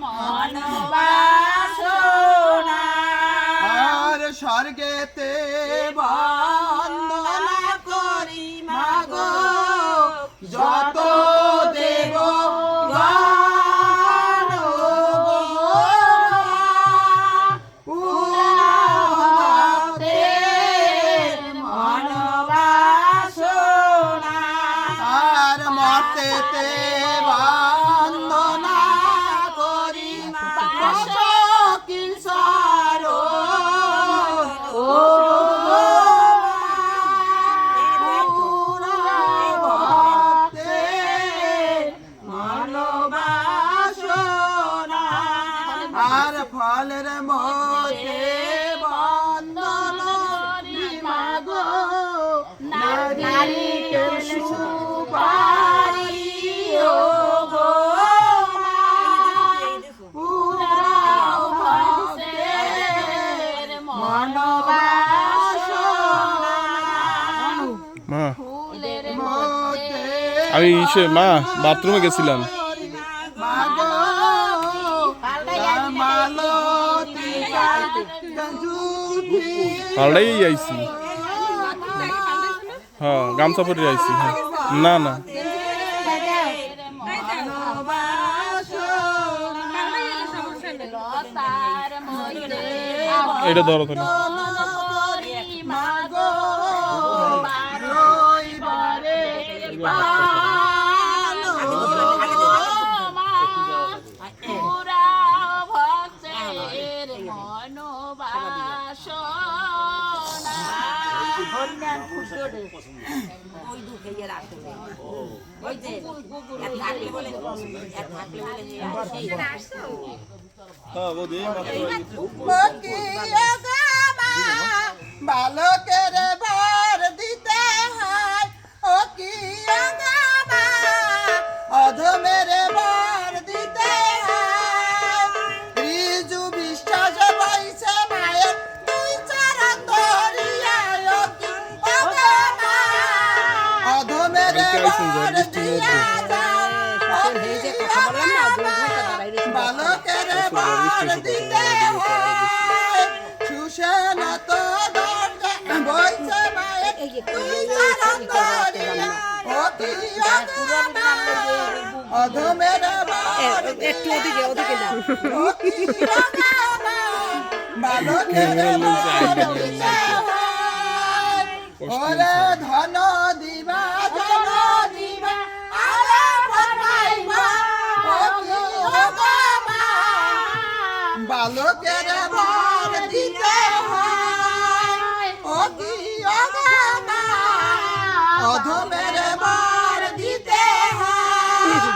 মনোবাসনা আর স্বর্গেতে বন্দনা করি মাগো যত দেব গান মনোবাসনা আর মতেতে বন্দনা করি কিশোর আর ফলের মধ্যে বন্দন মাগো নারিকেল সুপারি ও গো পুরাও ভক্তের মনোবাসনা মা ফুলের মধ্যে আমি মা বাথরুমে গেছিলাম। মাগো মালতী গঞ্জুটি পাল্টাই আইছি। হ্যাঁ গামছা পরে আইছি। হ্যাঁ না না লতার মধ্যে এটা ধরো তো না। মাগো রইবারে পালো পুরাও ভক্তের মনোবাসনা ওই দুঃখে এর আসলে ওই যে এত থাকলে বলে এত থাকলে বলে যে বালকের ভার দিতে হয় ও কি গামা অধমের ভার দিতে হয় রিজু বিশ্বাস পাইছে মায়ের দুই চরণ ধরিয়া ও কি গামা অধমের ভার দিয়া বালকের ভার দিতে হয় সুসেন তো বইছে মায়ের দুই চরণ ধরিয়া ও কি গামা অধমের ভার একটু ওদিকে ওদিকে না ও কি গামা বালকের ভার দিতে হয় ওরে ধন দিবা জন দিবা আরে ফরমাইবা ও কি গামা বালকের ভার দিতে হয় ও কি গামা অধমের ভার দিতে হয়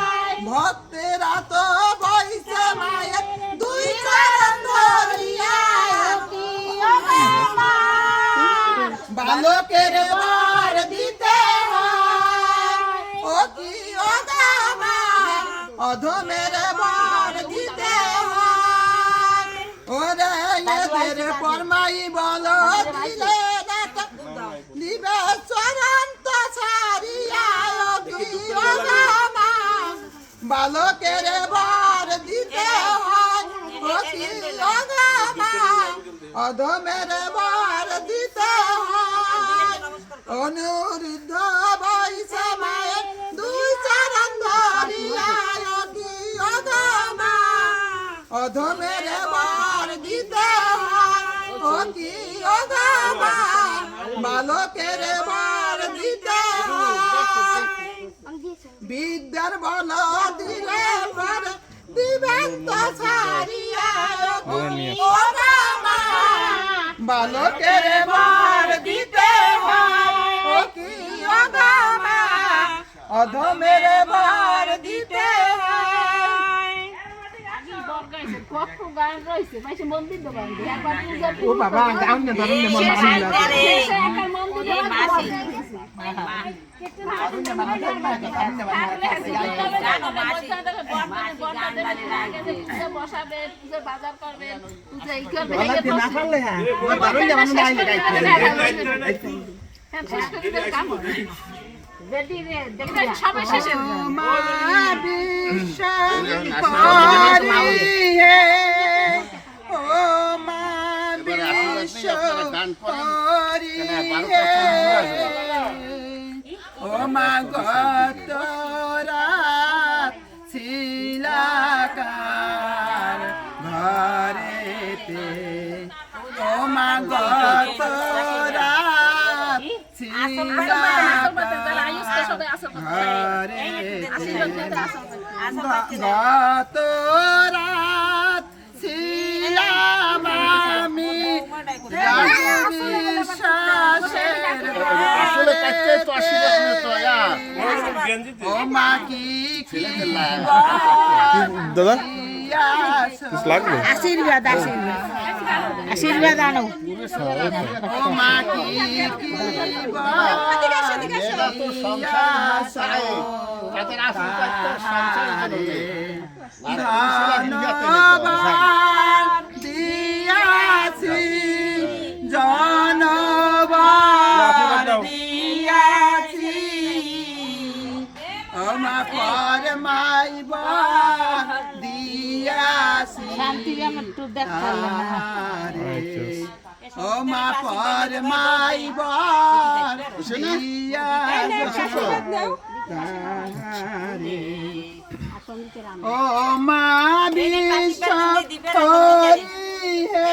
ভক্তেরা তো বইছে মায়ের দুই চরণ ধরিয়া ও কি গামা বালকের ভার দিতে হয় ও কি গামা অধমের ভার দিতে হয় ওরে এদের ফরমাই বলো দিলে নিবে চরণ তো ছাড়িয়া ও কি গামা বালকের ভার দিতে হয় ও কি গামা অধমের ভার দিতে হয় অনুরুদ্ধ বইছে মায়ের দুই চরণ ধরিয়া ও কি গামা অধমের ভার দিতে হয় ও কি গামা বালকের ভার দিতে হয় বিদ্যার বল দিলে পর দিবেন তো ছাড়িয়া ও কি গামা বালকের ভার দিতে হয় ও কি গামা অধমের ভার দিতে হয় কত গান রয়েছে মাইছে মন্দির দোকান একবার পূজা ও বাবা গাউন না ধরুন না মন মাসি লাগে একবার মন্দির মাসি বসাবে পূজা বাজার করবে পূজা এই করবে না পারলে হ্যাঁ ধরুন না মন নাই কাম বেটি রে দেখবে সবাই শেষে মা বিশ্বরি হরি হে ও মা গত রাত ছিলাকার ঘরেতে ও মা গত রাত ছিলাকার গত রাত ছিলাম আমি ও মা কি দাদা লাগলো আশীর্বাদ আশীর্বাদ আনো ও মা কি দিয়াছি জনবার দিয়াছি ও মা পর মাইবা দিয়াছি ও মা পর মাইবা ও মা বিশ্ব হরি হে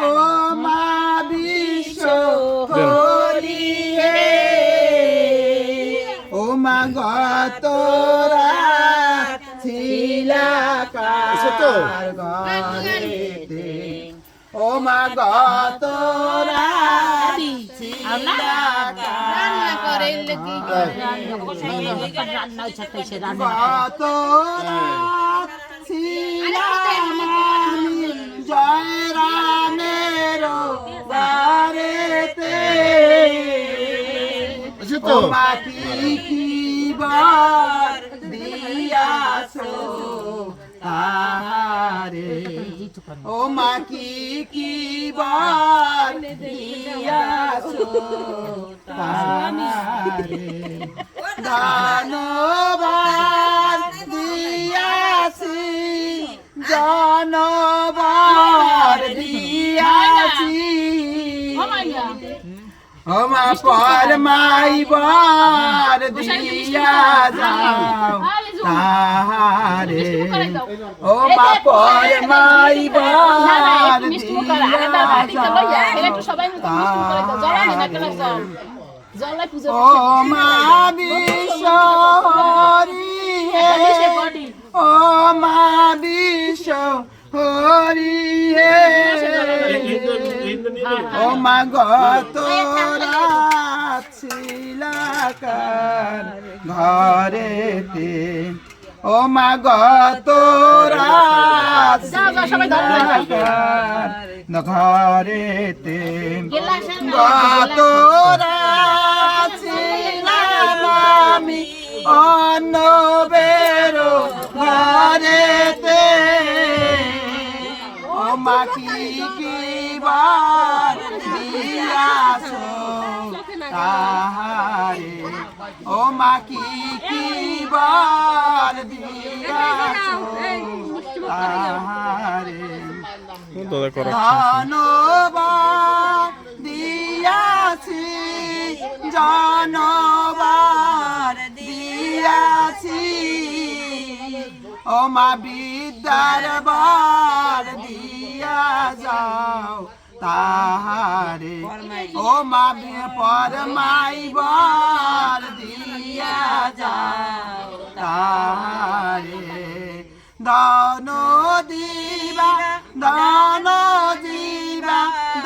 ও মা বিশ্ব হরি হে ও মা গত রাত ছিলাকার ঘরেতে ও মা গত রাত ছিলাকার গত রাত ছিলাম আমি জয় রামের বাড়িতে ও মা কি বার দিয়াছো তারে ও মা কি বার দিয়াছো তারে ধন্যবাদ দিয়াছি জনবার দিয়াছি ও মা পর মাইবার দিয়া যাও তাহারে ও মা পর মাইবার দিয়া যাও ও মা বিশ্ব হরি হে ও মা বিশ্ব হরি হে ও মা গত রাত ছিলাকার ঘরেতে ও মা গত রাত ছিলাকার ঘরেতে গত রাত ছিলাম আমি অন্য বেরো ঘরেতে ও মা কি বার দিয়াছো তাহারে ও মা কি বার দিয়াছো তাহারে ধন্যবাদ দিয়াছি জনবার দিয়াছি ও মা বিদ্যার বার দিয়া যাও তাহারে ও মা পর মাইবার দিয়া যাও তাহারে দান দিবা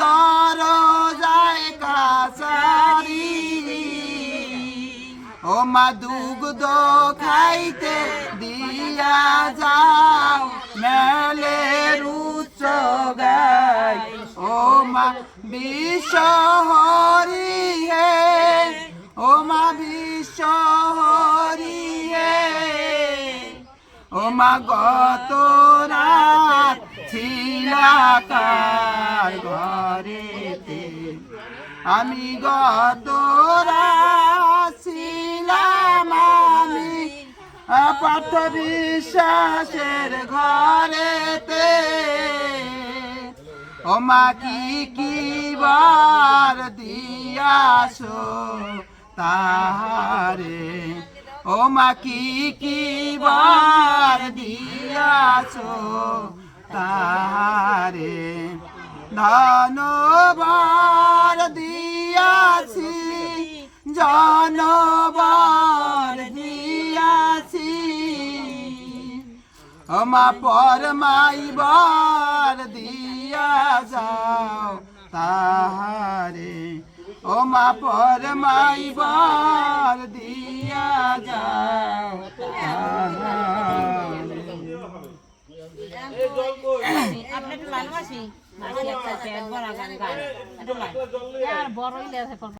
দর যায় কাছারি ও মা দুগ্ধ খাইতে দিয়া যাও মেলের উচ্চ গাই ও মা বিশ্ব হরি হে ও মা বিশ্ব হরি হে ও মা গত রাত ছিলাকার ঘরেতে আমি গত রাত ছিলাম আমি পার্থ বিশ্বাসের ঘরেতে ও ও মা কি বার দিয়াছো তাহারে ও মা কি বার দিয়াছো তাহারে ধনবার দিয়াছি জনবার দিয়াছি ও মা পরমাইবার দিয়া যাও তাহারে ও মা পরমাইবার দিয়া যাও তাহারে। আপনি একটু লাইন মাসি মাসি একটা পেট ভরা গান গান একটু লাইন আর বড় হইলে